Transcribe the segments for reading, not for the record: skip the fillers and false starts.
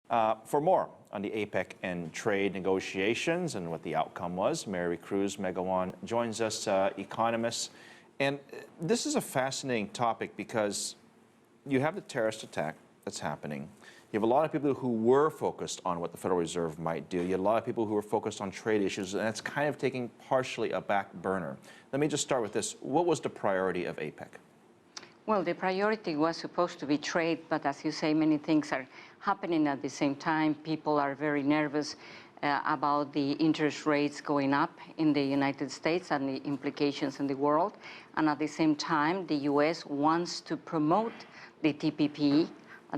For more on the APEC and trade negotiations and what the outcome was, Maricruz Magowan joins us, economist. And this is a fascinating topic because you have the terrorist attack that's happening. You have a lot of people who were focused on what the Federal Reserve might do. You have a lot of people who were focused on trade issues, and it's kind of taking partially a back burner. Let me just start with this. What was the priority of APEC? Well, the priority was supposed to be trade, but as you say, many things are happening at the same time. People are very nervous about the interest rates going up in the United States and the implications in the world. And at the same time, the U.S. wants to promote the TPP.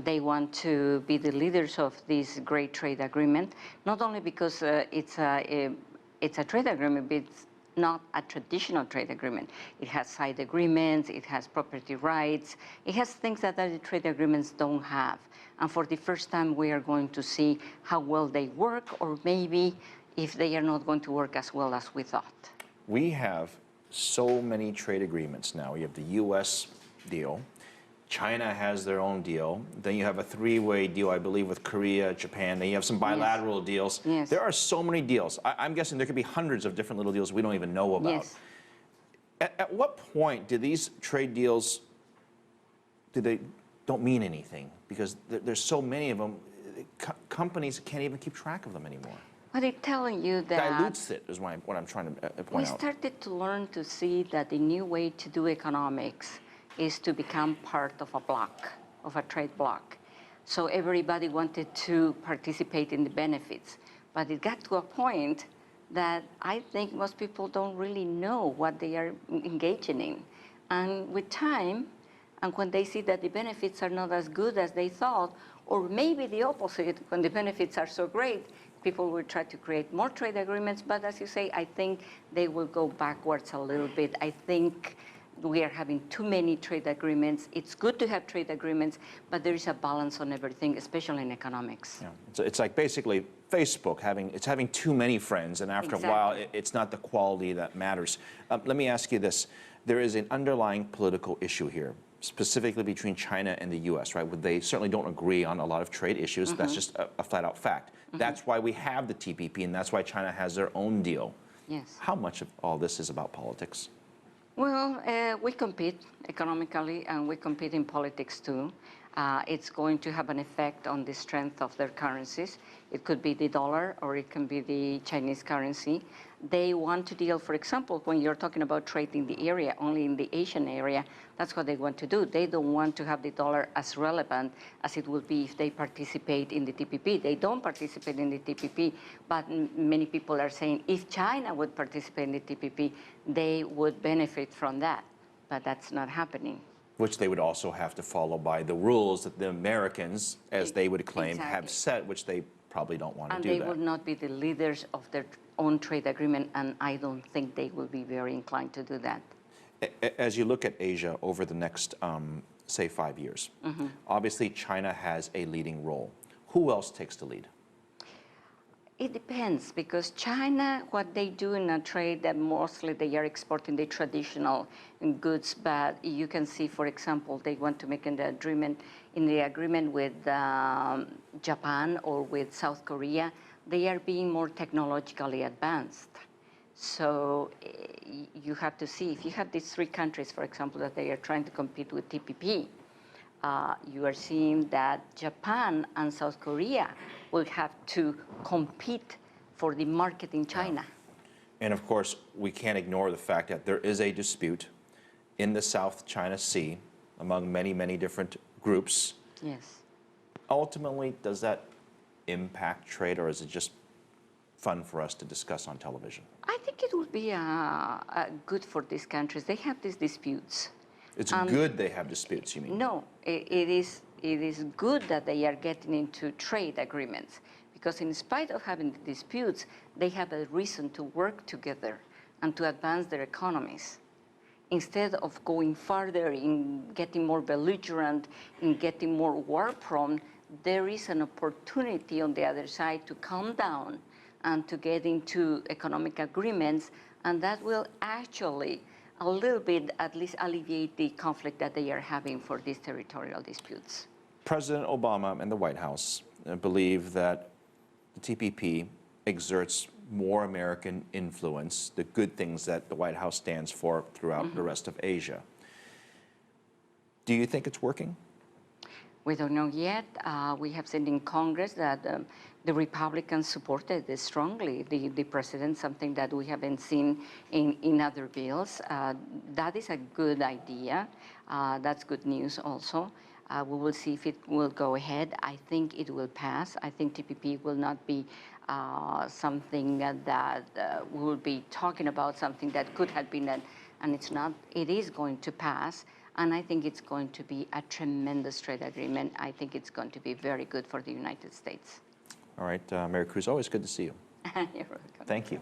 They want to be the leaders of this great trade agreement, not only because it's a trade agreement, but it's not a traditional trade agreement. It has side agreements, it has property rights, it has things that other trade agreements don't have. And for the first time, we are going to see how well they work, or maybe if they are not going to work as well as we thought. We have so many trade agreements now. You have the U.S. deal. China has their own deal. Then you have a three-way deal, I believe, with Korea, Japan. Then you have some bilateral deals. Yes. There are so many deals. I'm guessing there could be hundreds of different little deals we don't even know about. Yes. At what point do these trade deals, don't mean anything? Because there's so many of them, companies can't even keep track of them anymore. But I'm telling you that dilutes it is what I'm trying to point out. We started to learn to see that the new way to do economics is to become part of a bloc, of a trade bloc. So everybody wanted to participate in the benefits. But it got to a point that I think most people don't really know what they are engaging in. And with time, and when they see that the benefits are not as good as they thought, or maybe the opposite, when the benefits are so great, people will try to create more trade agreements. But as you say, I think they will go backwards a little bit. I think we are having too many trade agreements. It's good to have trade agreements, but there is a balance on everything, especially in economics. Yeah. It's like basically Facebook having too many friends, and after a while, it's not the quality that matters. Let me ask you this. There is an underlying political issue here, specifically between China and the U.S., right? They certainly don't agree on a lot of trade issues. Mm-hmm. That's just a flat-out fact. Mm-hmm. That's why we have the TPP, and that's why China has their own deal. Yes. How much of all this is about politics? Well, we compete economically, and we compete in politics too. It's going to have an effect on the strength of their currencies. It could be the dollar, or it can be the Chinese currency. They want to deal, for example, when you're talking about trade in the area, only in the Asian area, that's what they want to do. They don't want to have the dollar as relevant as it would be if they participate in the TPP. They don't participate in the TPP, but many people are saying if China would participate in the TPP, they would benefit from that, but that's not happening. Which they would also have to follow by the rules that the Americans, as they would claim, have set, which they probably don't want to do that. And they would not be the leaders of their own trade agreement, and I don't think they will be very inclined to do that. As you look at Asia over the next, say, 5 years, mm-hmm. obviously China has a leading role. Who else takes the lead? It depends, because China, what they do in a trade, that mostly they are exporting the traditional goods, but you can see, for example, they want to make an agreement, in the agreement with Japan or with South Korea, they are being more technologically advanced. So you have to see, if you have these three countries, for example, that they are trying to compete with TPP, you are seeing that Japan and South Korea will have to compete for the market in China. Yeah. And of course, we can't ignore the fact that there is a dispute in the South China Sea among many, many different groups. Yes. Ultimately, does that impact trade, or is it just fun for us to discuss on television? I think it would be good for these countries. They have these disputes. It's good they have disputes, you mean? No, it is good that they are getting into trade agreements, because in spite of having the disputes, they have a reason to work together and to advance their economies. Instead of going further in getting more belligerent, in getting more war-prone, there is an opportunity on the other side to calm down and to get into economic agreements, and that will actually a little bit at least alleviate the conflict that they are having for these territorial disputes. President Obama and the White House believe that the TPP exerts more American influence, the good things that the White House stands for throughout the rest of Asia. Do you think it's working? We don't know yet. We have seen in Congress that the Republicans supported this strongly, the president, something that we haven't seen in other bills. That is a good idea. That's good news also. We will see if it will go ahead. I think it will pass. I think TPP will not be something that we will be talking about, something that could have been, and it's not. It is going to pass. And I think it's going to be a tremendous trade agreement. I think it's going to be very good for the United States. All right, Maricruz, always good to see you. You're welcome. Thank you.